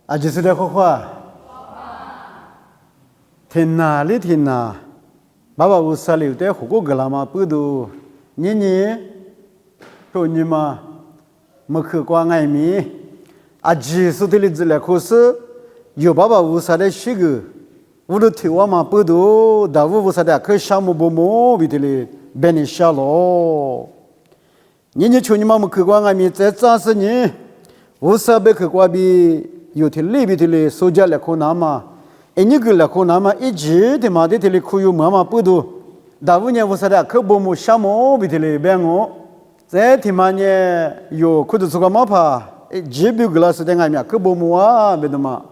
啊，就是这话，天哪哩天哪，爸爸乌萨里的火锅格拉嘛不都，你，说你嘛，没去过爱米，啊，就是的哩子来可是，有爸爸乌萨的许个，我都听我嘛不都，但我乌萨的可项目不毛，为的哩，别你下咯，你说你嘛没去过爱米，再咋是你，乌萨别去过比。有天里边的收家来可拿嘛，你个来可拿嘛，一直的嘛的里可有妈妈不多，大五年我说的可不么项目边的里边我，在天嘛呢有可就做个马爬，几百个老师在外面可不么啊别的嘛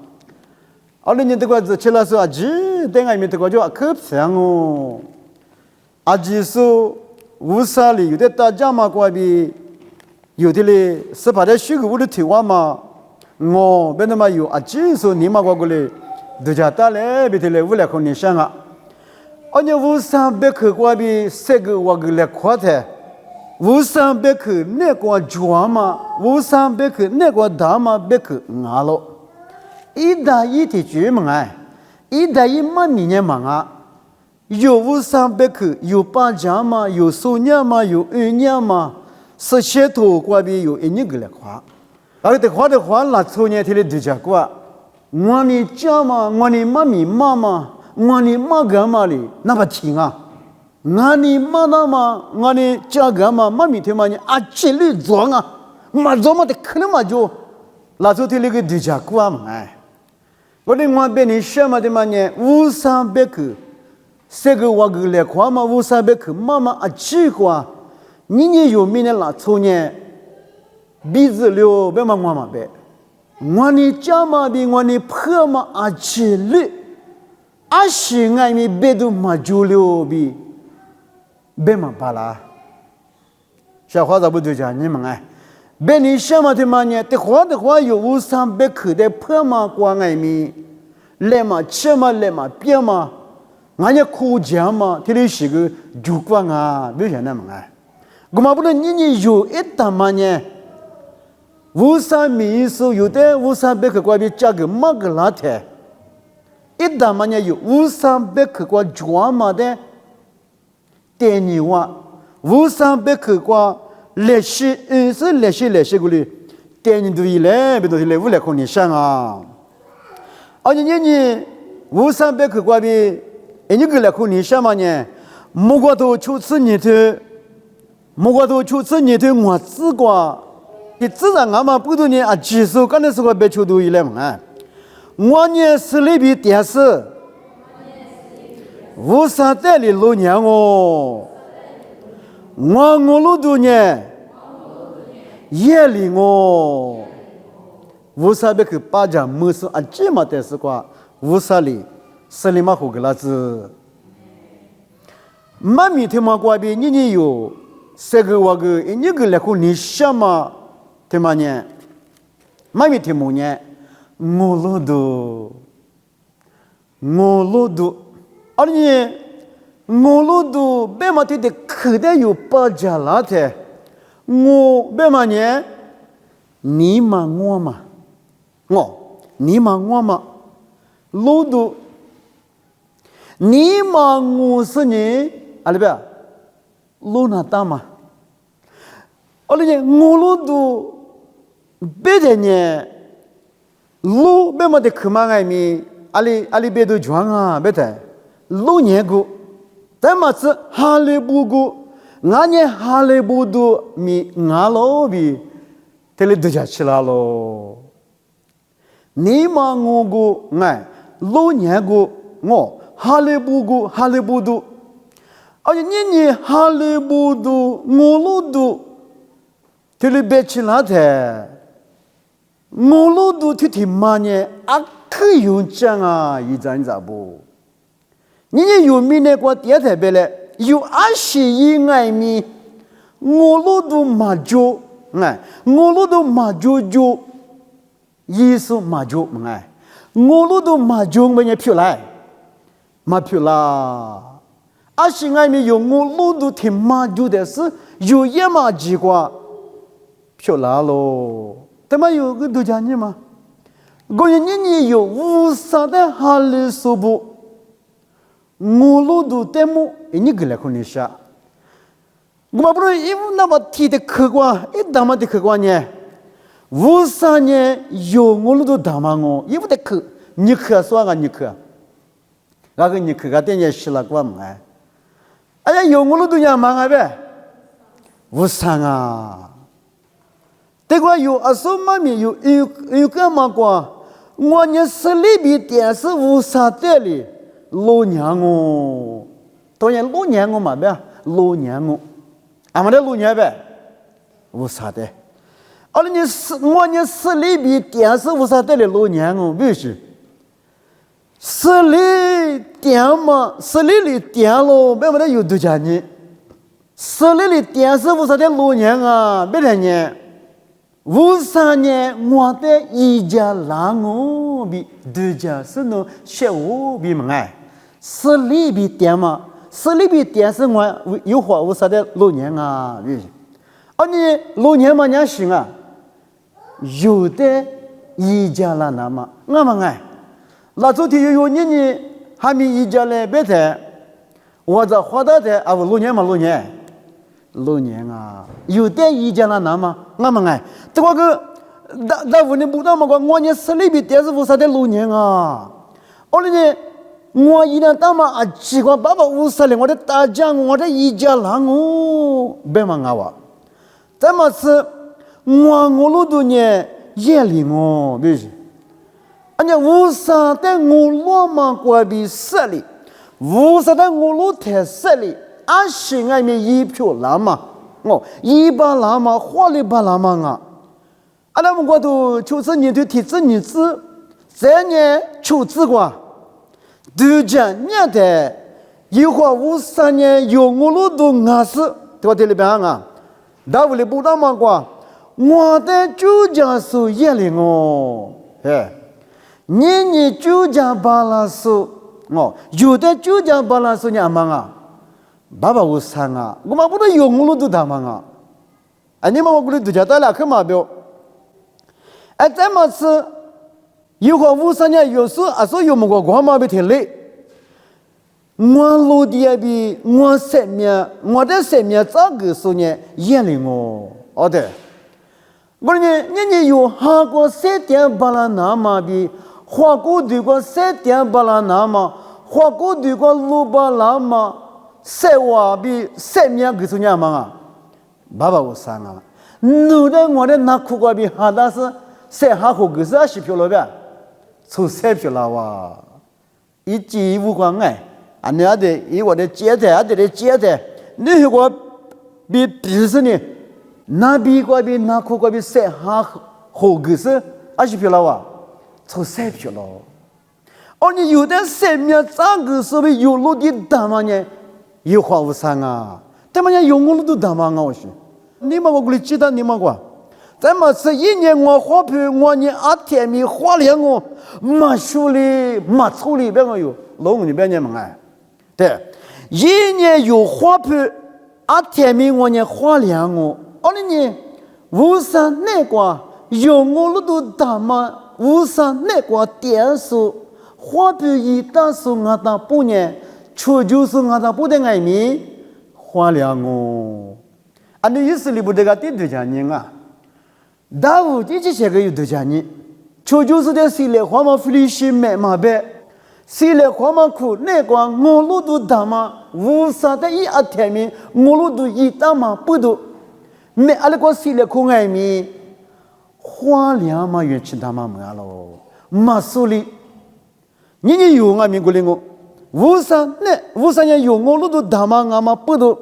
，2年这个是7岁啊，几在外面这个就可香哦，啊几说乌萨里有的大家嘛过比，有的嘞18的水果我都听话嘛。我别那么有啊，只说你嘛过过来，都叫打来，别的来无来可你想啊，你无上别去过比这个我个来夸的，无上别去那个抓嘛，无上别去那个打嘛，别去俺咯，一打一的绝门哎，一打一嘛你呢嘛啊，有无上别去有八家嘛，有数年嘛，有2年嘛，17头过比有1年个来夸。而且花的花那抽年天的度假过，我的家嘛，我的妈咪妈妈，我的妈干嘛哩？那不听啊？我的妈那嘛，我的家干嘛？妈咪他妈呢？啊，这里装啊，嘛装嘛的可能嘛就，那抽天那个度假过嘛哎，我的我别你什么的嘛呢？无上别去，这个我个来夸嘛，无上别去，妈妈啊奇怪，你有没得那抽年？鼻子流别嘛我嘛别，我的家嘛比我的婆嘛啊起哩，啊是爱咪别都嘛就流比，别嘛巴拉，小伙子不就讲你们哎，别你什么的嘛呢？的话有无上别去的婆嘛过爱咪，来嘛吃嘛来嘛别嘛，俺家苦讲嘛，这里是个主管啊，别想那么哎，我嘛不能你有一打嘛呢？无上民俗有的无上别克过比价格马个拉铁，一旦嘛呢有无上别克过专门的电影话，无上别克过历史是历史个哩电影都一来，别都是来无来看你想啊，而且你无上别克过比，你个来看你想嘛呢？莫过头出次你的，莫过头出次你的我自过。你自然俺们不多年啊，技术刚才是个别处都一来嘛。我呢是那边电视，无上代理老娘哦，我路多呢，夜里哦，无上别去巴掌没事啊，这么的是个无上里，是里嘛好个那子，妈咪他妈过边你有，这个我个你个来看你什么？对嘛呢？妈咪听么呢？我路多，而且我路多，别嘛的可得有八家拉的，我别嘛呢？你嘛我嘛，你嘛我嘛，路多，你嘛我是你，阿里边，路那大嘛，而且我路多。别的呢，路别么的去嘛爱咪，阿里别都装啊，别的路年过，但嘛是哈利不过，俺呢哈利不多咪俺老比，这里都家去了咯。你嘛我过哎，路年过我哈利不过哈利不多，而且你哈利不多我路多，这里别去了的。我路都听嘛呢，啊可有讲啊，一张咋不？你有没那个电台别嘞？有21爱米，我路都嘛就哎，我路都嘛就意思嘛就哎，我路都嘛就没人票来，嘛票啦。21爱米有我路都听嘛就的是有也嘛几个票啦咯。他妈有个都讲你嘛，我你有无啥的哈里说不，我路都得么？你个来看一下，我不是因为那么提的客观，一那么的客观呢？无啥呢？有我路都大嘛我，因为的客，你客说个你客，那个你客个等于是了个么哎？哎呀，有我路都样嘛个呗？无啥啊？这个有啊，什么咪有干嘛个？我呢是里边电视无啥的哩，老娘哦，当然老娘我嘛呗，老娘我，俺们的老娘呗，无啥的。而你是我呢是里边电视无啥的哩，老娘我必须。是里电嘛，是里电咯，别么的有多家呢？是里电视无啥的老娘啊，别的呢？无啥呢？我的一家老我比二家是那小我比么哎？是里边电嘛？是里边电是我有话无啥的老年啊？而你老年嘛娘行啊？有的一家老那么我么哎？那昨天有你还没一家来别的，我这花大的啊，老年嘛老年。老年啊，有的一家那那么，我们哎，这个那屋里不那么个，我呢是里边电视无啥的老年啊，我呢，我一年到嘛啊，奇怪爸爸无啥的，我的大家我的一家人哦，别嘛我，这么是我路多呢夜里哦，别是，人家无啥的我路嘛过比十里，无啥的我路太十里。俺心爱面一票拉嘛，哦，一把拉嘛，花里把拉嘛啊！俺那么我都就是你对体制你子，这年求治过，都讲年的，一花53年有我路都俺是，对吧？这里边啊，大屋里不当嘛过，我的就讲是夜里哦，哎，你就讲巴拉苏哦，有的就讲巴拉苏你阿妈啊。爸爸无啥啊，我们不能有我都他们啊，哎，你们我估计都叫他俩去嘛表，哎，这么是，有话53年有时啊说有么个我嘛别听嘞，我路的也比我生命，我的生命这个时呢眼里我，哦对，我呢你有韩国3.8了那么比，华国对过3.8了那么，华国对过6.8那么。生活比生命个时候嘛啊，爸爸我sang啊，奴的我的那苦瓜比哈达是生哈苦个时候是票了呗，出三票了哇，一季无关哎，啊你阿的以我的接待阿的接待，你如果比比是呢，那比瓜比那苦瓜比生哈苦个时候阿是票了哇，出三票了，而你有的生命这个时候有路的大嘛呢？有话无啥啊？他们家有我都大嘛啊！我说，你们我估计记得你们过，咱们是一年我花票，我年2天米花两我，没修理没处理，别个有，老五你别年嘛哎，对，一年有花票2天米我年花两我，而你呢，无啥那个有我都大嘛，无啥那个点数花票一大数俺当半年。出就是俺那不得爱米花两哦，俺的意思里不得个第多家人啊，大屋这些个有多家人，出就是在西来花嘛菲律宾买嘛呗，西来花嘛苦那个我路都大嘛，无啥的一天米我路都一大嘛不都，没阿拉个西来苦爱米花两嘛元气大嘛没咯，马苏里，你有俺民国人哦。无啥年有我路都大嘛，俺嘛不都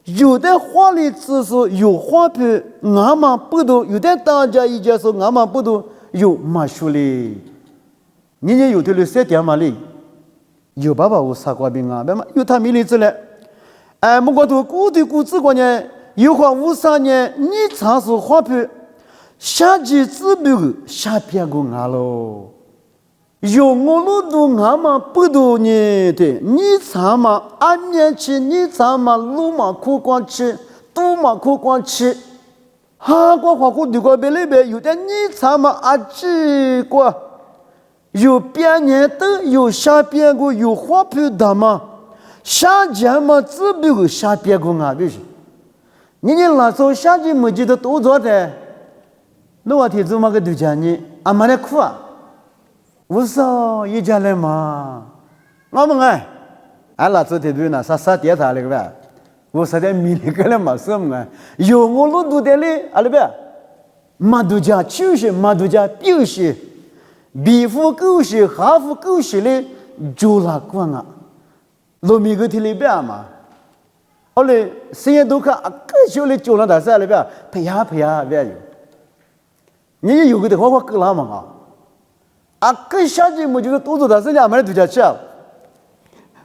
有的花里只是有花票，俺嘛不都有的大家一家说俺嘛不都有马修哩，你有的了3点嘛哩，有爸爸无啥瓜病啊，别嘛有他没例子了，哎，不过都古的古子过呢，有花53年你查是花票，下季指标下边个俺喽。有我路都俺嘛不都呢的，你查嘛安面去，你查嘛路嘛苦光去，都嘛苦光去，哈个花苦对个别里边有的你查嘛啊几个，有边年的有下边个有花票的嘛，下家嘛只比个下边个啊，必须。你那时候下季没记得多做的，那我提出嘛个对家呢，阿妈来哭啊，我说一家来嘛，我们哎，俺那时候提出呢，啥点他那个呗，我说的米那个了嘛什么哎，有我路都得嘞，阿里边，马都家就是马都家表示。比夫狗血，哈夫狗血嘞，就拉光啊！罗米个提里边嘛，后来谁也都看啊，个小嘞就拉大山里边，陪呀边有。你有个的话够拉嘛啊？个下季么就是多做大山家买度假去啊？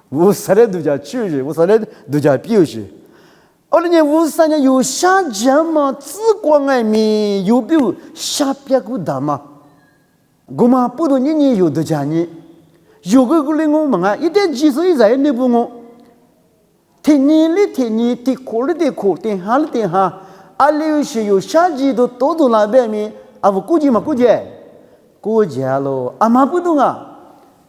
我说的度假去，我说的度假表示。后来呢，我说呢有下季嘛，只光爱面有表下边个大嘛。我嘛不多年有的家呢，有个个人我们啊，一点技术一在那不我，天年的天年，天苦的苦，天寒的寒，啊，有些有夏季都多那边面，啊，我估计嘛估计咯，啊嘛不懂啊，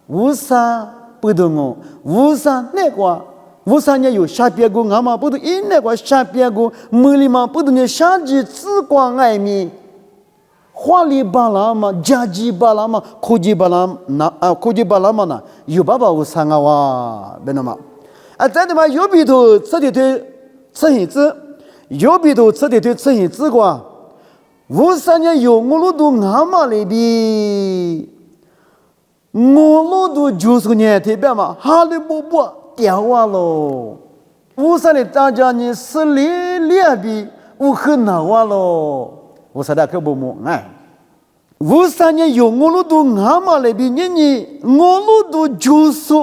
为啥不懂我？为啥那个？为啥呢？有下边个啊嘛不懂，因那个下边个没里嘛不懂呢，夏季只光爱面。花里巴拉嘛，家鸡巴拉嘛，科技巴拉嘛呢？有爸爸有三个哇，别那么。啊，再的嘛，有比头吃的对吃馅子，有比头吃的对吃馅子个。为啥呢？有我路都阿妈里边，我路都就是年特别嘛，哈里不掉啊喽。为啥呢？大家呢是两边我很难哇喽。我说的可不么哎，为啥呢？有我路都阿妈那边你我路都就是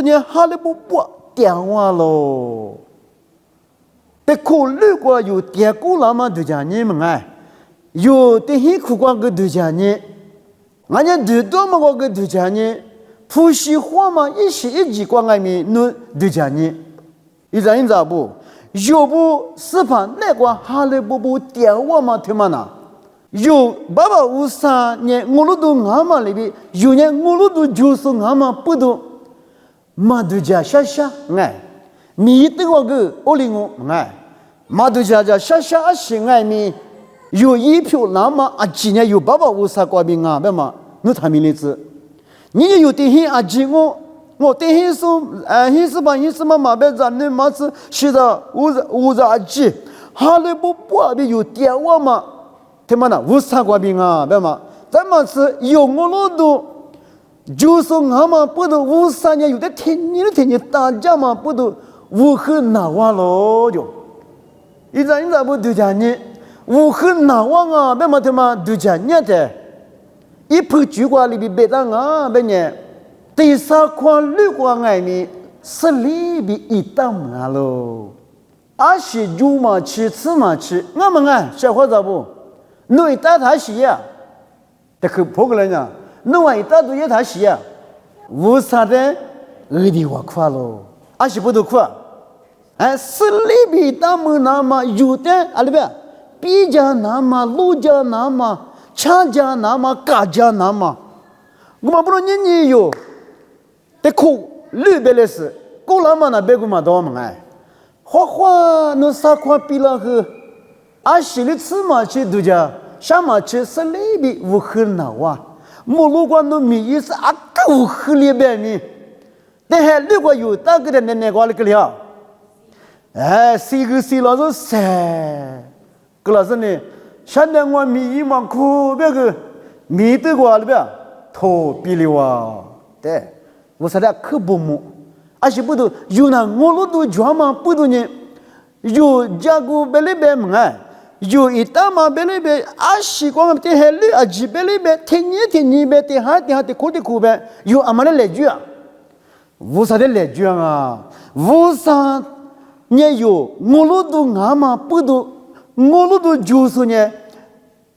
呢，哈里不电话喽。得考虑过有电过那么多家人们哎，有的很苦过个多家人，俺家最多么个多家人，普西话嘛一时一句过外面那多家人，一咋不？要不是怕那个哈利不电话嘛他妈呐，有爸爸有啥呢？我路都阿妈那边有呢，我路都就是阿妈不都，马都家下哎，米的我个我领我哎，马都家下啊是爱米，有一票那么啊今年有爸爸有啥怪病啊？别嘛，我他们例子，你有的很啊几我等于说，黑是嘛马别咱那马子现在我阿姐，哈利不别有电话嘛，他妈的无啥怪病啊，别嘛，咱嘛是有我老多，就说俺嘛不都无啥年有的天年大家嘛不都无很难忘咯就，一咋不度假呢？无很难忘啊，别嘛他妈度假呢的，一拍酒馆里边别当啊别呢。第三款绿光外面是里边一道门喽，而是肉嘛吃，吃嘛吃，我们啊小伙子不，侬一打他洗呀，这可破个人呀，侬一打都也他洗呀，为啥的？二的我夸喽，而是不都夸，哎，是里边一道门那么有的啊里边，比家那么，路家那么，强家那么，嘎家那么，我们不能年有。得苦绿白的是，过了嘛那别个嘛多嘛哎，花那啥块比那个，啊西里吃嘛去度假，下嘛去是里边无很难哇，莫路过那米意思啊个无很里边米，但还如果有大个的那个那个了，哎，谁老是噻，个老是呢，现在我米一嘛苦别个米的过了别，头比了哇，对。我说的可不么，而且不都有那我路都专门不都呢，有家姑别里边门哎，有一大嘛别里边啊西光的海里啊几别里边天年边的哈的苦边有阿妈的来句啊，为啥的来句啊？为啥呢？有我路都阿妈不都我路都就是呢，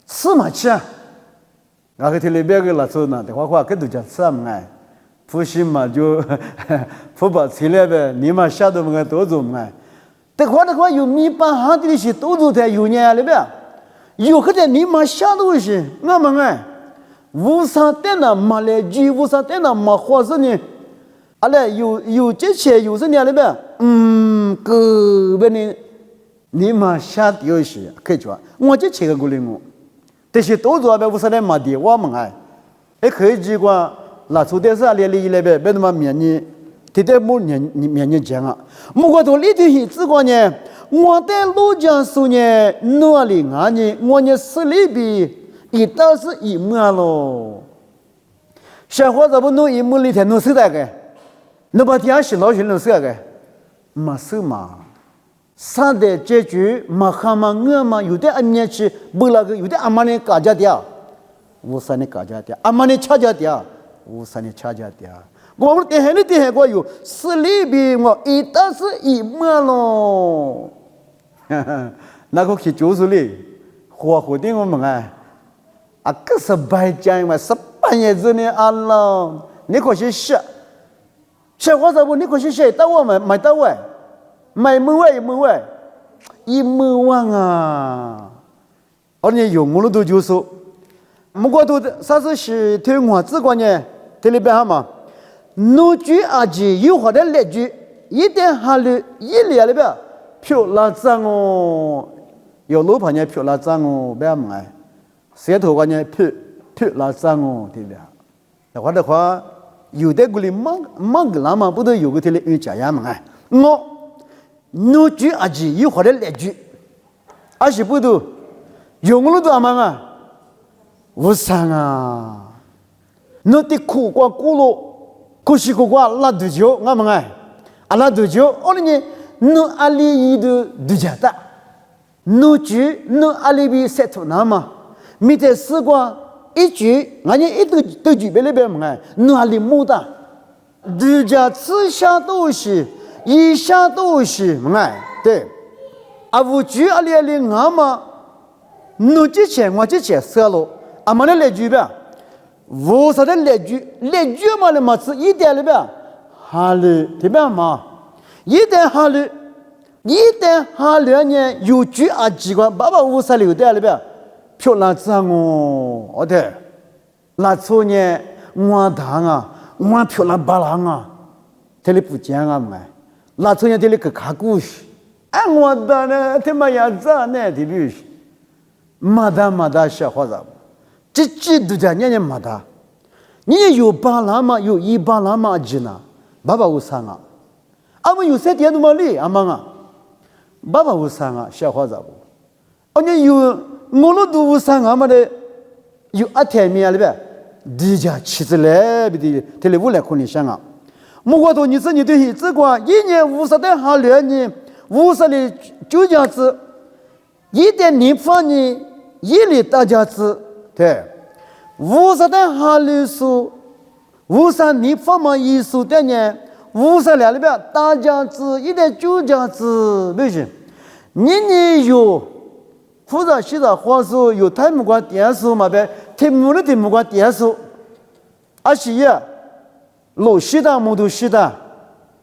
吃嘛吃啊？那个天里边个老头呢，的话可都叫吃嘛哎。普西嘛就不把车来呗，你嘛下头么多做嘛？的话有米把哈的些多做的有年了呗，有个的你嘛下头些，我们哎，无啥的呢，马来居无啥的呢，马花生呢？阿来有这些有什么了呗？个别呢，你嘛下掉些可以做。我这切个过来我，但是都做呗，无啥的马的我们哎，也可以去过拿出的是来来呗，别那么面呢，天天没面讲啊。不过都里头是这个呢，我在路江说呢，哪里啊呢？我呢是里边。一到是一模咯，小伙子不弄一模里头弄手那个，你把底下洗老水弄手那个，没手嘛，啥的解决嘛蛤蟆鹅嘛，有的俺年去不那个，有的俺妈呢嘎家的，无啥呢嘎家的，俺妈呢掐家的，无啥呢掐家的，我们电海过有是里边我一到是一模咯，那个去就是哩，活的我们哎。可是白讲嘛，18年之内安了，你可是写，写话怎么你可是写到我们买到位，买门外一门万啊！而且用我们都就说，不过都啥子是推我这个呢？这里边哈嘛，怒句阿句有好的列句，一点哈里一列里边漂拉脏哦，有老朋友漂拉脏哦，不要买。舌头关键撇拉脏哦，对不对？那话的话，有的个里忙个那么不都有个这里有家呀嘛？哎，我怒句阿句有好的列句，而且不都用了多少嘛啊？无伤啊！那的苦瓜咕噜，苦西苦瓜拉多久？我们哎，拉多久？我呢，那阿里一的多家的，怒句那阿里比舌头那么。没得试过一句，俺家一都举别那边么哎，哪里没的？人家吃下东西，一下东西么哎，对。无句阿里俺嘛，侬之前我之前说了，俺们来句呗，无啥的来句嘛了嘛是一点了呗，哈了对吧嘛？一点哈了呢，有句啊几个，爸爸无啥留的了呗。漂亮脏哦，我的，那错呢，我糖啊，我漂亮巴郎啊，这里不讲啊嘛，那错呢这里个卡故事，我的呢，他妈呀咋呢？对不对？马达小伙子，这都在年马达，你有巴郎嘛？有一巴郎嘛？几呢？爸爸有三啊，我有3点多嘛哩，阿妈啊，爸爸有三啊，小伙子不，你有。我们都无啥俺们的有天面了呗，地家妻子来不的，这里无来可能想啊。我说你对这个一年50的哈2年50的9家子，一点你放你一里大家子，对，50的哈2数，50你放嘛1数的呢，50两里边大家子一点9家子，不行，你有。或者现在话说有太木瓜电视嘛呗，太木瓜电视，而且呀，老西的木头西的，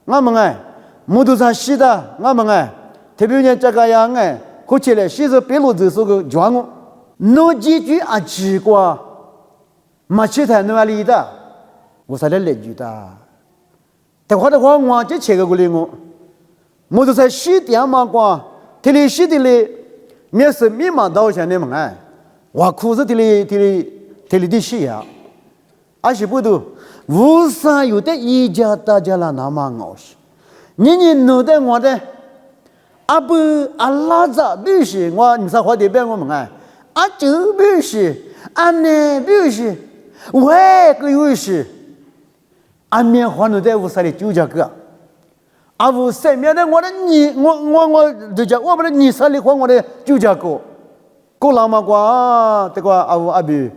我们哎，木头上西的，我们哎，特别呢这个样哎，或起来西是别路子是个状况，那几句啊奇怪，没其他那里的，我啥的来句的，但话的话我就切个过来我，木头上西点嘛瓜，这里西的嘞。面是密码到现在嘛哎，我裤子这里的西呀，而且不都无啥有的一家大家啦那么熬些，你弄的我的，不拉杂必须我你说话的别我们哎，就必须呢必须，喂个有些，面花弄的无啥的就这个。无身边的我的就讲我们的你啥里话我的就讲过老嘛瓜这个阿比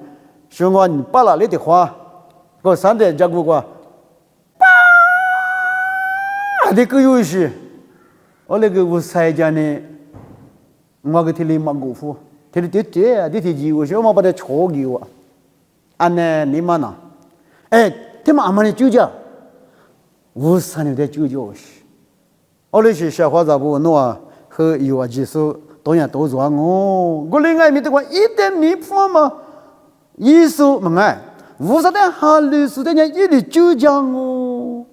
说我你把那里的话我3点讲过这个有些我那个我才讲呢我个天里嘛过户天里这几我说我把它戳给我呢你嘛呢他们阿妈的就讲无啥的就讲我那些小伙子不弄和有技术当然都做我另外面的话一点没法嘛耶稣问哎，无啥的哈律师的人一里就讲我，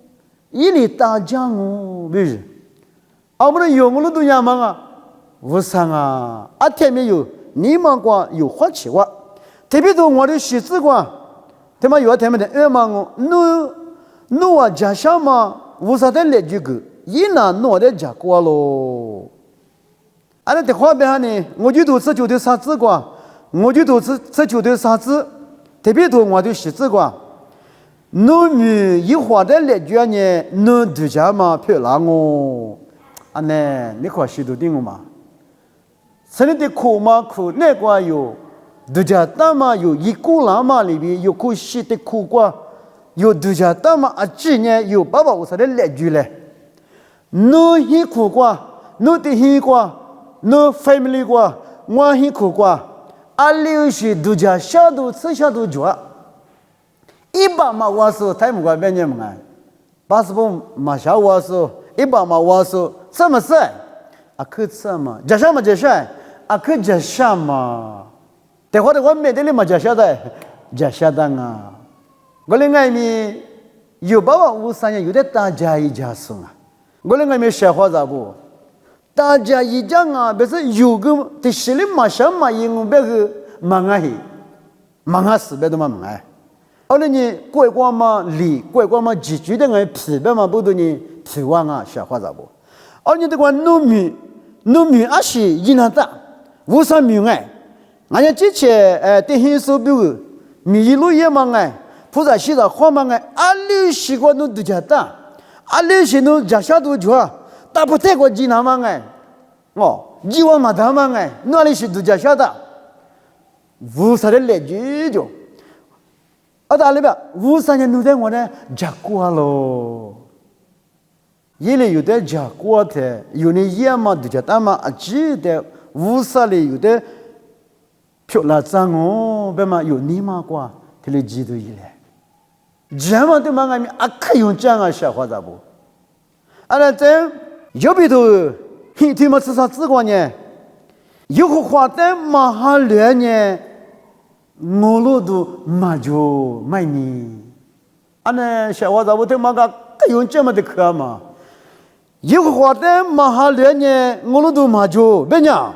一里打讲我，不是？我们有我们都样嘛啊，无啥啊，天没有，你们光有花钱哇，特别多我的写字光，他们有他们的二嘛我，努啊家乡嘛，无啥的来这个，一拿努的家过咯。俺那的话边呢，我就都是就的啥子光，我就都是就的啥子，特别多我的写字光，努女一花的来这呢，努度假嘛漂亮哦。呢，你看许多地方嘛，这里的苦嘛苦，那个有度假大嘛，有一股浪嘛里边有苦西的苦瓜，有度假大嘛今年有爸爸我说的来句嘞，侬很苦瓜，侬的很瓜，侬 family 瓜，我很苦瓜，留是度假下都吃下都做，一般嘛我说太木瓜别人嘛，80分马下我说一般嘛我说。什么事？可什么？这什么这事？可这什么？但我没得你嘛这晓得，这晓得啊！我另外面有爸爸53年有的大家一家送啊，我另外面小伙子不，大家一家啊，不是有个的心里嘛想嘛，因为别个忙啊嘿，忙啊死别都嘛忙哎。后来呢，国光嘛里，国光嘛几句的人皮别嘛不多呢，皮完啊小伙子不。而你这个农民还是一样大，无啥民哎，俺家之前电信手表米一路也嘛哎，菩萨西藏花嘛哎，六习惯侬都家大，六习侬家下都做，大不太过济南嘛哎，几万嘛大嘛哎，哪里是都家下的，无啥的来句就，大里边53年弄在我呢，家过喽。因为有的家过的，有的也嘛都叫他们记得50里有的漂亮脏哦，别嘛有你嘛过，他来记住一来，这嘛对嘛俺可用这样小伙子不？那这有比头，一天嘛吃啥子过呢？有个花的马哈乱呢，我路都马就卖你，那小伙子我对嘛个可用这么的课嘛？有花的马哈乱呢，我都马就别娘；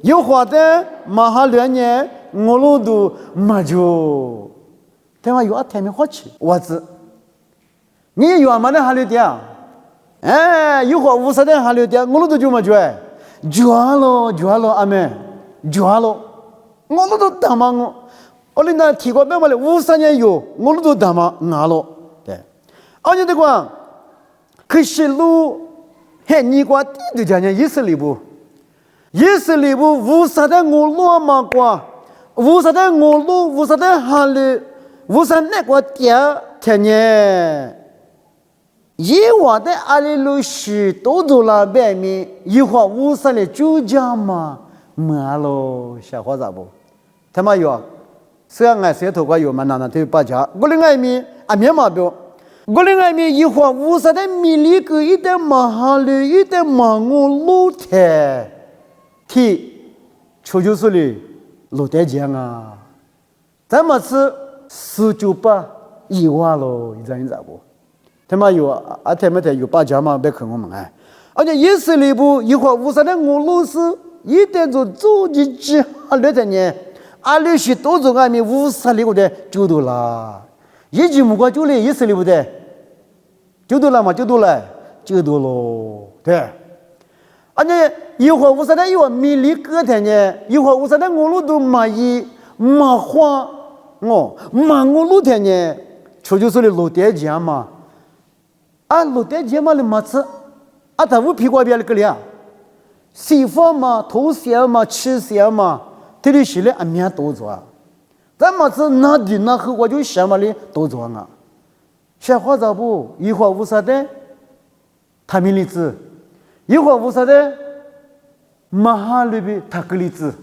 有花的马哈乱呢，我都马就。但话有天没花钱，我知。你有嘛的哈乱的？有花50的哈乱的，我都就马就哎，抓了，阿妹，抓了，我都打嘛我领导提过别嘛了，53年有，我都打嘛拿了，对。而且这个。可是路还你瓜地都讲讲意思里不无啥的我路嘛瓜，无啥的我路，无啥的哈路，无啥那个点天呢？一晚的阿里路是都走了外面，一会儿无啥的就讲嘛，没喽，小伙子不？他妈有，虽然俺舌头瓜有嘛，那都把家，我的外面面嘛标。我另外面一会50的米里个一点马哈路一点马我路台，替求就是哩路台讲啊，咱们是4981万喽，你知道不？他妈有他们有把家嘛别看我们哎，而且也是里不一会50的我路是一点就走进去哈路的呢，路是都走外面50里个的就多啦。一句木瓜就来意思里不对，就多了嘛，就多了对。而且一会儿50的有米里个的呢，一会儿50的我路都马花马我路的呢，就是的路台讲嘛，路台讲嘛的嘛吃，他无屁股边的个了，西方嘛，头小嘛，吃小嘛，这里是的面多做。咱们是拿地拿后我就想嘛哩都做啊，小伙子不一会儿50的，他米粒子，一会儿50的，马哈里边他个粒子，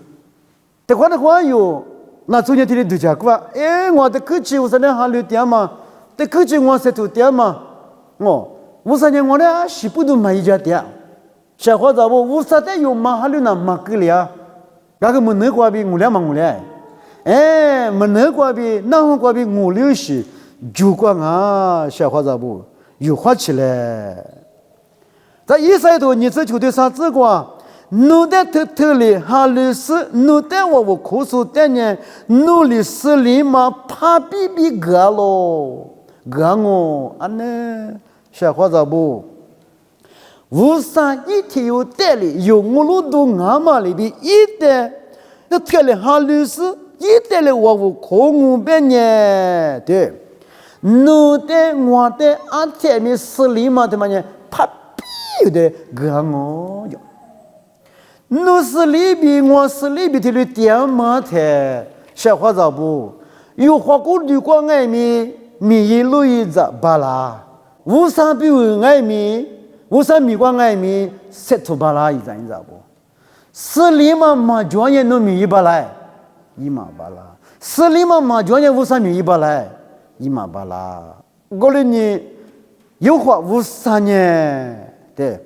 这块的话有那中间的都讲过，我的科技50的哈里点嘛，这科技我是都点嘛，50年我呢是不都买一家店，小伙子不50的有马哈里那马个哩啊，那个门那块边我俩嘛我俩。哎，没那瓜比，那瓜比我流血，就光啊，小伙子不，又花起来。在一赛度，你这球队啥子瓜？努的特里哈律师，努的我苦数的呢，努力是立马怕比比个咯，个我安呢，小伙子不。无啥一天有道理，有我路都阿妈里边一代，那特里哈律师一代里我空无边呢，对，努的我的阿天咪是立马的嘛呢，怕比的个我哟。努是里边，我是里边的点嘛的，小伙子不，有花果绿光爱米，米一路一着巴拉，无啥比爱米。为啥米光爱米塞土巴拉一张一张不？是里嘛专业弄米一巴来，一马巴拉。是里嘛专业为啥米一巴来，一马巴拉。我哩你有话为啥呢？对，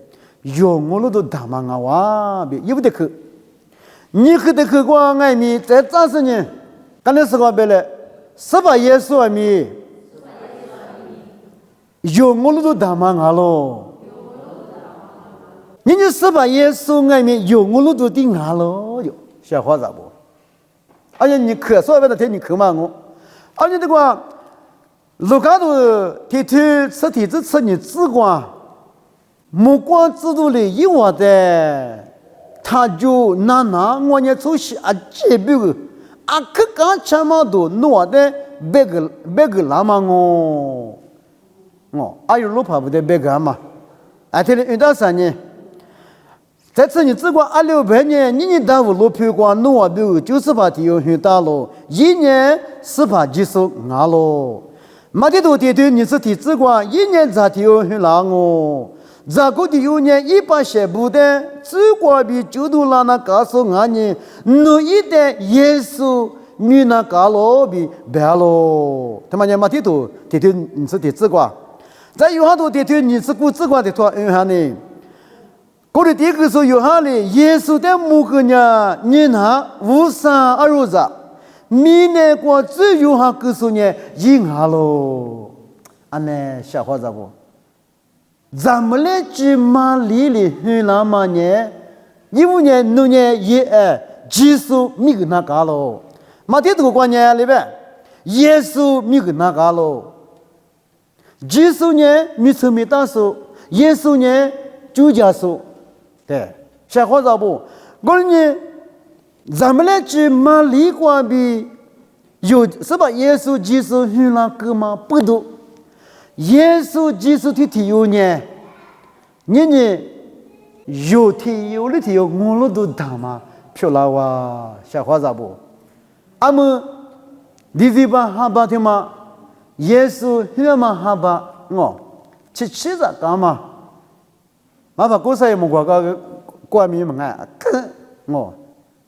用我都大忙啊哇，别有得去。你去的去光爱米，在咋子呢？刚才是个别嘞，18耶稣爱米，用我都大忙啊喽。你18耶稣爱面有我都定下了哟，小伙子不？而且你可说白了天你可嘛我，而且这个如果都天天吃体质吃你自管，目光制度里一我的，他就拿我也出息啊，这边个啊，可刚吃嘛都弄的别个拉嘛我，还有路跑不得别个嘛，啊，天天遇到啥呢？在这你只管200年，你耽误路票光弄啊都98天有很大咯，一年18几手啊咯，没得多天天你是提只管一年咋天有很大哦，咋个的有年100些不的，只管比就都拉那告诉俺呢，弄一代耶稣你那搞咯比白咯，他妈年没得多天天你是提只管，在有好多天天你是顾只管的多因啥呢？我的第一个说有哈哩，耶稣的母个呢，你那无三二如子，明年过只有哈个说呢，赢哈喽，安呢小伙子不？咱们来去马里里很那么呢，15年6年也技术米个那个喽，马天这个观念里边，耶稣米个那个喽，技术呢米成米大数，耶稣呢就加数。对，小伙子不？我说你，咱们来去马里关比有是吧？耶稣基督很那个嘛不多，耶稣基督的体有呢，你有体有的体有，我们都大嘛，漂亮哇！小伙子不？俺们弟弟吧哈巴的嘛，耶稣很嘛哈巴去着干嘛？妈把故事也没过个过米门啊，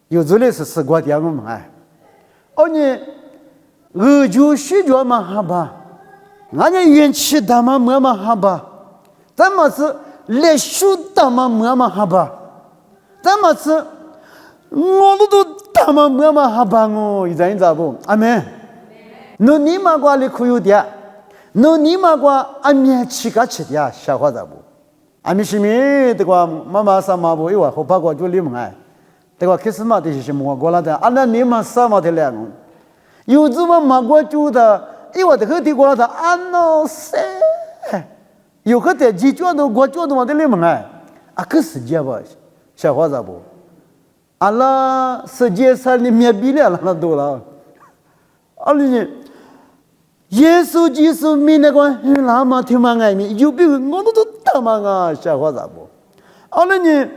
有这类是死过点我们哎，你就许着嘛哈吧，俺家元气大嘛么嘛哈吧，咱们是来修大嘛么嘛哈吧，咱们是我都大嘛么嘛哈吧一阵子不，阿妹，你嘛过来可有点，你嘛过阿面气个吃点小伙子不？阿米西米，这个妈妈啥嘛不？因为后怕过就离门哎，这个开始嘛这些么过了的，俺那你嘛啥嘛的了？有时候嘛过就的，因为这个地过了的，俺那谁？有个的几脚都过脚都嘛的离门哎，啊可世界吧，小伙子不？俺那世界上的面比了那多了，阿里呢？耶稣基督米那个很拉嘛听嘛爱米，有比我都大嘛啊，小伙子不？后来呢，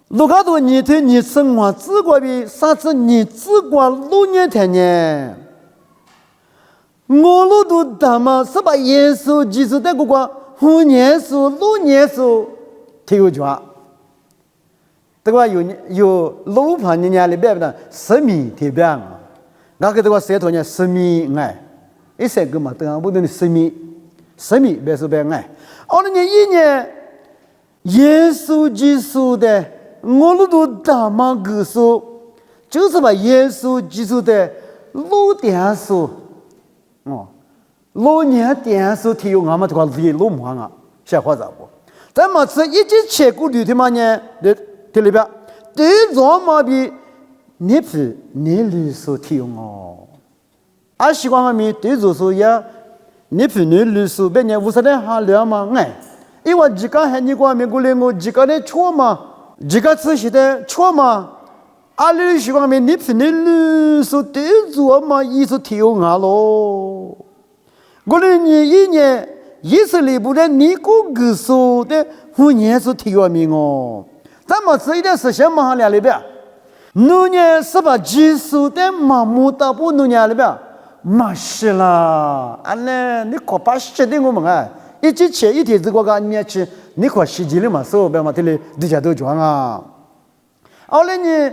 如果说你对你生活只管比啥子你只管6年天呢？我都大嘛是把耶稣基督的个5年数6年数挺有权，这个有6盘年里边的生命特别啊，那个这个舌头呢生命爱。一三个嘛，等下不等的生命别说别爱。后来呢，一年耶稣基督的，我们都大嘛个数，就是把耶稣基督的老点数老年点数提有俺们这个理路嘛啊，小伙子不？咱们是一直切过绿的嘛呢？这里边对着嘛比你比你绿数提用哦，俺习惯嘛咪对着数呀，你比你绿数别人50的还聊嘛哎，因为自家还你光没过来我自家的错嘛，自家自己的错嘛。阿里习惯面，你平的绿色对着嘛，意思提用啊咯。我的你一年意思里不的你个说的5年是提用命哦。咱们这一点事情嘛两里边，9年是把技术的麻木到不9年里边，没事啦。俺呢，你可把写的我们哎，一直切一天这个你去，你可实际的嘛，手边嘛这里大家都装啊。后来呢？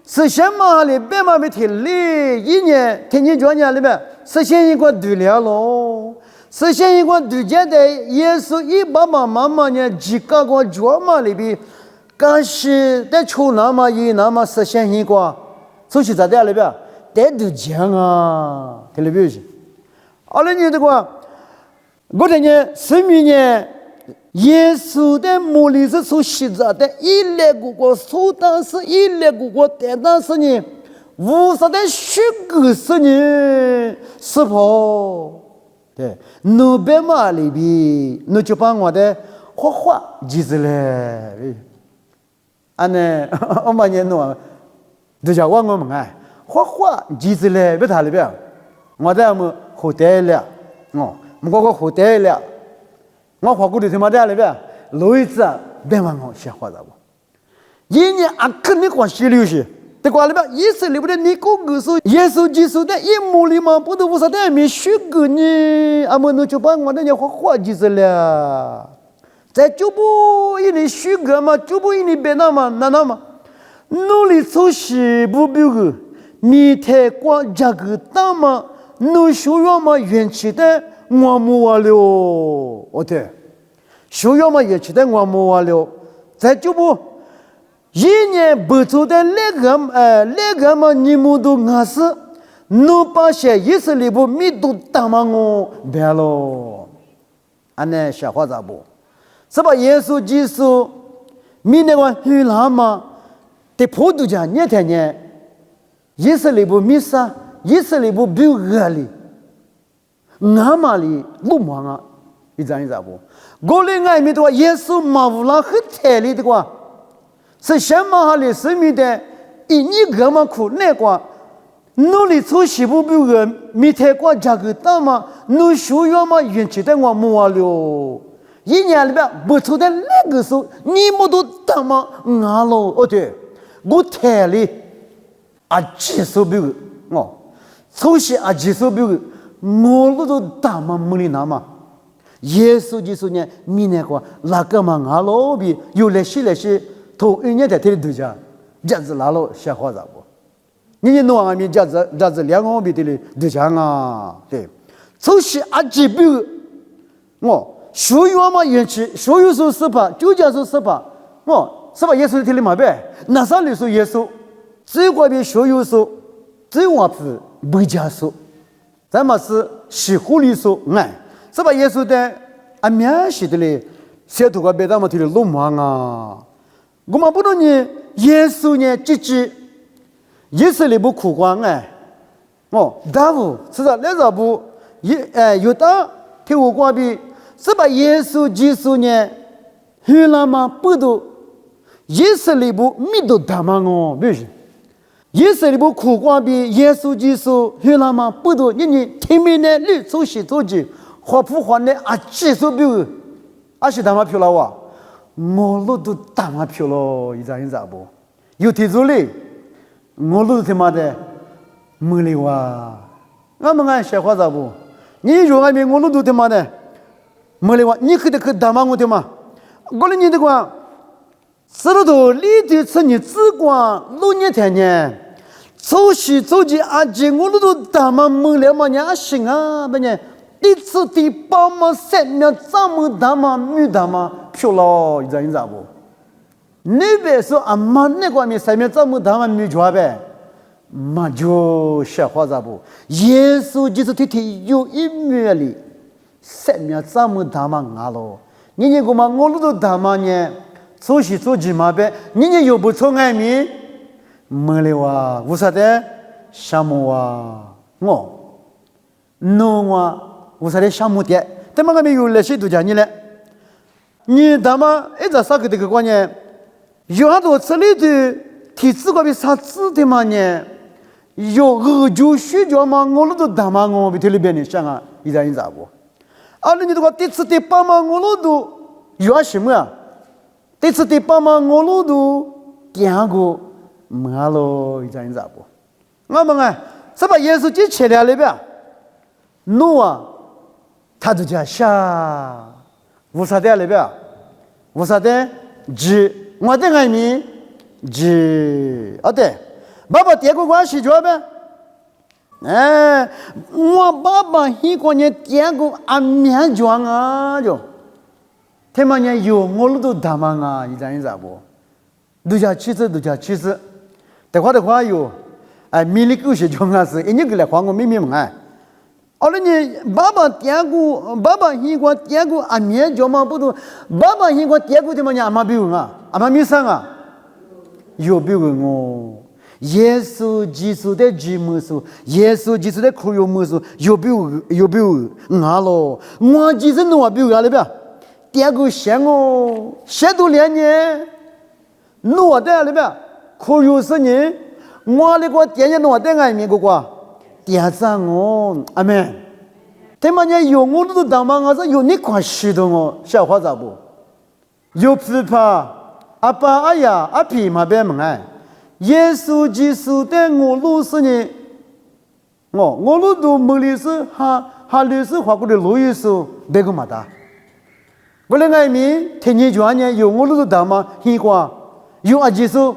实现嘛里边嘛没提里，一年天天转年里边实现一个对了咯，实现一个对接的耶稣一爸爸妈妈呢，几个转嘛里边，刚是在出那么一那么实现一个，出去在这里边得对讲啊，听了没有？后来呢这个，我这呢生命呢。耶稣的目的是从西藏的一类个苏丹是一类个但是呢，无啥的虚构是呢，是否？对，那边嘛里边，那就把我的画画记住了。俺呢，我们呢弄，就叫我们哎，画画记住了，别他里边，我在我们后台了，我个后台了。我花过的他妈在里边，路一次别问我瞎话的不？一年啊，肯定光洗流水。在瓜里边，意思里边的你个说，耶稣基督的一模里嘛，不都无啥的没学过呢？俺们那就把我那家花记住了。在就不一年学个嘛，就不一年别那嘛，那嘛，努力做事不标个，你太光这个大嘛，努学要嘛元气的。我没完了，对，学校嘛也觉得我没完了，再就不一年不做的那个嘛，你们都俺是，能把些意思里不密度大嘛我别了，俺那小伙子不，是吧？耶稣基督，米那个黑喇嘛，在普渡家那天呢，意思里不密啥，意思里不表恶里。俺妈里路忙啊，一张不？我的爱米的话，耶稣马乌拉很泰里的话，是先马哈里生命的，一年个嘛苦那个，努力做西部表个，米泰国这个大嘛，努学要嘛运气的我没完了，一年里边不错的那个时候，你们都大嘛俺了，对，我泰里啊技术表个，做些啊技术表个。我都大嘛没里拿嘛，耶稣基督呢，米那个那个嘛俺老比有来些，头一年在这里度假，这子拿了瞎话子不？你弄俺们这子两个比这里度假啊，对，就是啊几笔，所有嘛运气，所有是18，就讲是18，是吧？耶稣这里嘛呗，那啥里说耶稣，最关键所有说，最往是不加说。咱们是西湖里说，是吧？耶稣的俺面写的嘞，写图个别咱们提的路忙啊。我们不懂呢，耶稣呢，耶稣里不苦光大夫是吧？那个不有的听我讲比，是吧？耶稣基督呢，黑了嘛不都，耶稣里不密度大嘛不是？耶稣里不苦光比耶稣基督黑了嘛不都，你听明的律做事做事，活不活的啊技术表，是他妈票了哇，我路都他妈票了，一张不？有提出来，我路他妈的没了哇，俺们俺小伙子不？你如果没我路都他妈的没了哇，你可得可他妈我他妈，我的你的话。死了头，你对此你只管6年天呢，走西走去阿姐，我都大嘛没了嘛，你阿行啊，不呢？第次第8嘛3秒这么大嘛女大嘛漂了，一张不？那边说阿妈那个面3秒这么大嘛女抓呗，马就小伙子不，耶稣就是天有一面里，三面这么大嘛阿罗，你个嘛我路都大嘛呢，做事做几嘛呗，你又不从外面，没了哇，为啥的？什么哇？我，no 哇，为啥的什么的？但嘛个没有那些都讲你了，你他妈一直啥个这个观念，有很多这里的体制个比啥子的嘛呢？有就学着嘛，我路都大嘛，我比这里边的想啊，一点一咋不？啊，你这个第次的爸妈我路都有什么呀？第次的爸妈我路都第二个没了，一点一咋不？我们啊，这把耶稣就切了里边，怒啊，他就叫下，为啥的里边？为啥的？只我的爱民，只啊对。爸爸爹个关系着呗？哎，我爸爸一个人爹个阿面装啊就，他妈呢有我路都大嘛啊，一张一张不？都叫妻子，的话有，哎，米里狗些装啊是，人家过来还我秘密嘛哎。后来呢，爸爸一个爹个阿面装嘛不都？爸爸一个爹个他妈呢阿妈比我啊，阿妈米生啊，有比我。耶稣基督的基督数，耶稣基督的苦有么数，有比我咯，我其实我比我了呗，第二个想我写多2年，我的了呗，苦有10年，我那个第二年我的爱面个quoi，第二张我阿妹，他妈呢有我都当嘛，我说有你关系的我小伙子不，有琵琶，阿爸阿呀阿皮嘛别门哎。耶稣基督的我路是呢，我路都没历史，哈历史话过的路易斯别个嘛的。我的爱民天天讲呢，有我路都大嘛，很快有阿基督，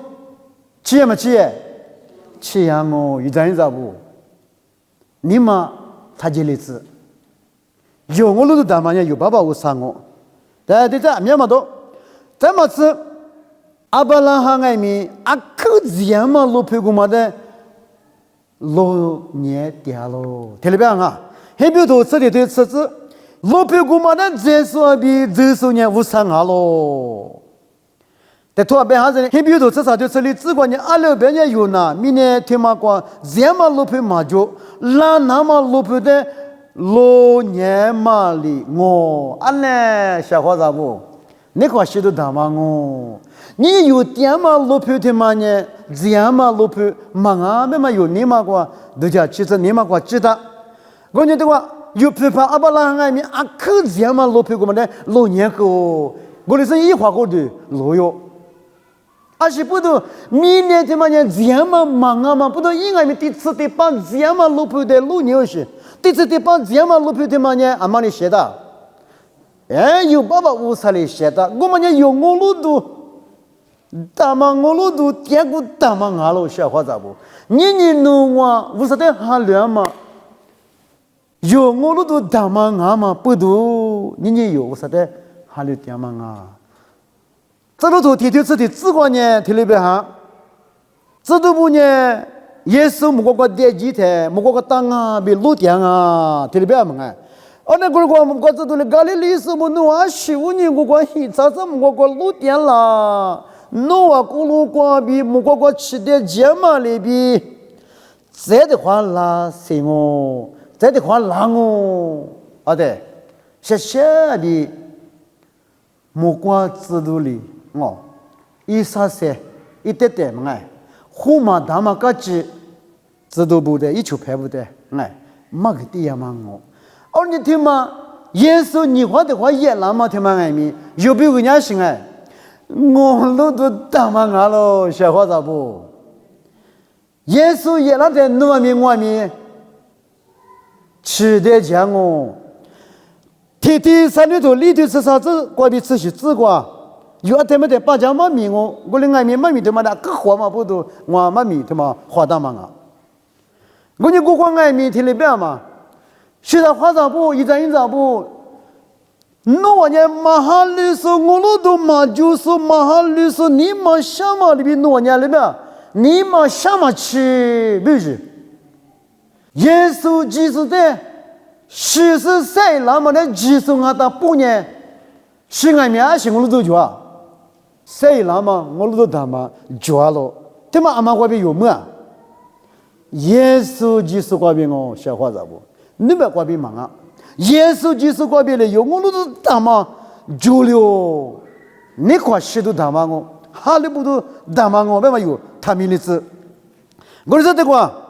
吃嘛吃，吃呀我一张一张不，你嘛他这例子，有我路都大嘛呢，有爸爸我杀我，对对，没嘛多，怎么吃？阿巴拉哈爱民阿克子样嘛，路屁股嘛的路捏掉喽，听得懂啊？还比如说这里的车子，路屁股嘛的这说比这说呢无伤啊喽。但托边还是还比如说这啥就这里只管呢阿六边呢有呢，明年天嘛光这嘛路屁嘛就拉那么路屁的路捏嘛里我阿嘞小伙子不，你看写的大嘛我。你有点嘛路票的嘛呢？这样嘛路票嘛啊，没嘛有你嘛个，都叫其实你嘛个知道。我讲的话有批判阿巴拉海面阿可这样嘛路票个嘛的路年个，我的是一花过的路哟。而且不都明年的嘛呢？这样嘛忙啊嘛，不都因为第次的把这样嘛路票的路年是，第次的把这样嘛路票的嘛呢？阿妈你写的，哎，有爸爸无啥里写的，我们呢有我路都。大嘛我路都点过大嘛阿罗小伙子不，你弄我为啥得哈凉嘛？有我路都大嘛阿嘛不都，你有为啥得哈凉点嘛啊？这路头天天吃的自管呢，听里边哈，这都不呢，耶稣莫个点几台，莫个当啊比路点啊，听里边嘛哎。那个我这都是咖喱里是不弄啊15年我关系，咋这么个路点啦？诺啊，咕噜瓜比木瓜瓜吃的芥末里比，这的话拉谁我，这的话拉我，啊对，小小的木瓜制度里哦，一啥些一点点嘛哎，虎嘛大嘛个子制度不得，一球拍不得哎，嘛个地呀嘛我，而你听嘛，耶稣你话的话也那么听嘛哎咪，有没有人家信哎？我路都大嘛阿喽，小伙子不？耶稣也那在外面吃的讲我，天天3里头里头吃啥子？怪比吃些子瓜，有他们的把家妈咪我的外面妈咪他妈的个活嘛不都？我妈咪他妈花大嘛啊！我你我外面听里边嘛，现在花啥不？一张不？诺呢？马哈律师，我路都马就是马哈律师，你马什么里边诺呢里边？你们什么去不是？耶稣基督的40岁那么的基督啊，到半年，是俺们是我都做，岁那么我都他妈做了，他妈阿妈那边有么？耶稣基督那边哦，小伙子不，你们那边忙啊？耶稣基督那边的有我都他妈做了，你看谁都他妈我，哈利波特他妈我，别嘛有他们的字，我说这个。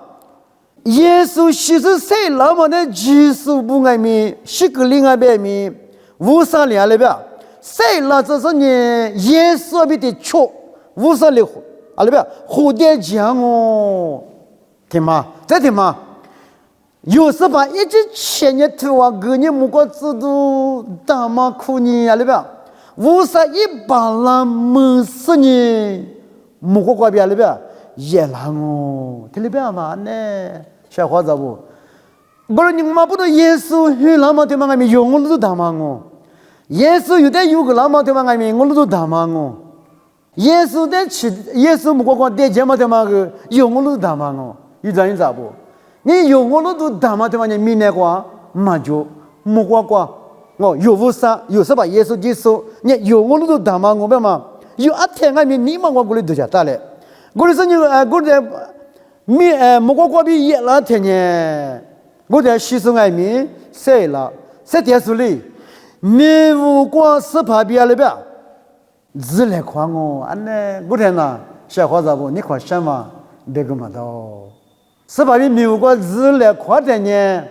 耶稣40岁那么的基督不爱米，是个另外边米，50年了吧？岁了这是你耶稣比的错，50年啊了吧？后天讲哦，听吗？再听吗？有时把一直前年头啊，个人木瓜制度大马苦你啊了吧？51把那没事呢，木瓜瓜边了吧？也难哦，听了别嘛呢？小伙子不，不是你妈不都耶稣有那么对嘛？俺们用我都打嘛我，耶稣有的有个那么对嘛？俺们我都打嘛我，耶稣的去，耶稣木瓜带钱嘛对嘛个，用我都打嘛我，有这样子不？你用我都打嘛对嘛？你明年瓜嘛就木瓜，我有50有时把耶稣基督，你用我都打嘛我别嘛，有一天俺们你嘛我过来都叫打嘞，过来是你过来。木瓜比热了天呢，我在洗手外面晒了，晒电视里，你无光是怕别了吧？日来看我，俺呢，我天呐，小伙子不，你看什么？别个么到，是怕你无光日来看的呢？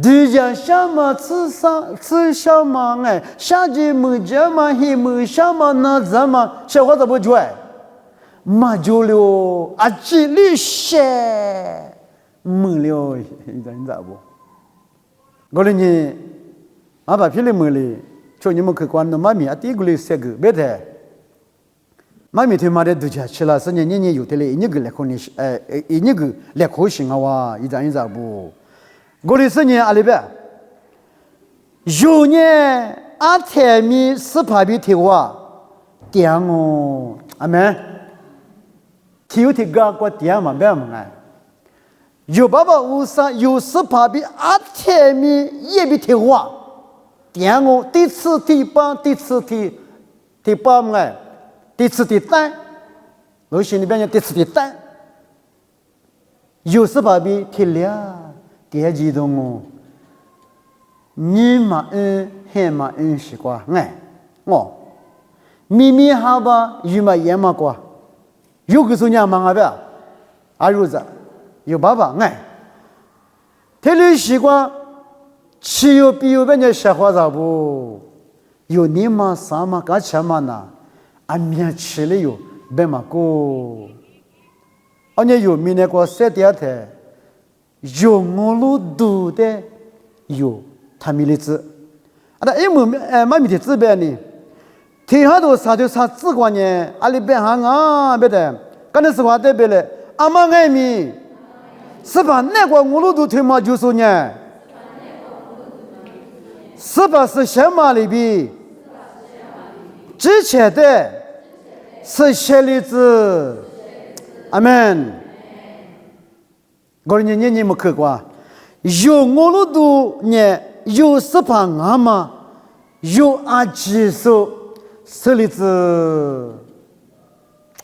对讲什么吃什么哎，下季没这么黑没什么那怎么？小伙子不拽。嘛就了啊，这里些没了，你咋不？我说你，阿爸皮里没了，就你们去关的妈咪啊，第一个来三个，别的，妈咪他妈的都吃了，是你有的嘞，一个来可你一个来可行啊哇，你咋不？我的是你阿里边，有呢，阿台米是怕比提话，点哦，阿妹。有的个过点嘛，别么哎，有爸爸50有18比阿天米也比听话，点我第4第8第4第8么哎，第4第3，我心里边讲第4第3，有18比听了，点激动哦，你嘛还嘛是quoi哎，我咪咪好吧，有嘛也嘛quoi。有个时候娘忙啊呗，儿子有爸爸哎，他的习惯，只有比有别人小伙子不，有你嘛啥嘛干什么呢？俺面吃了有别嘛过，俺家有明年过3点台，有我路读的有他们的字，啊那妈咪的字别呢？天下都啥就啥字观念，阿里边行啊，别的，刚才是话对别了，阿妈爱米，是吧？那个我都推嘛就说呢，是吧？是什么里边？之前的是写的字，阿门。我说你没看过，有我都呢，有是吧？阿妈，有阿几首。是例子，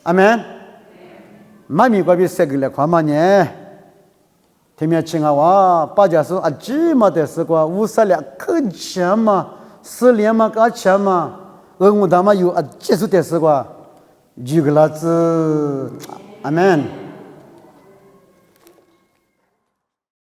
阿门。妈咪嗰边3个来看嘛呢？听面听啊哇，大家说啊，这么的是个50两可钱嘛，10年嘛搞钱嘛，我他妈有啊，这是的是个，举个例子，阿门。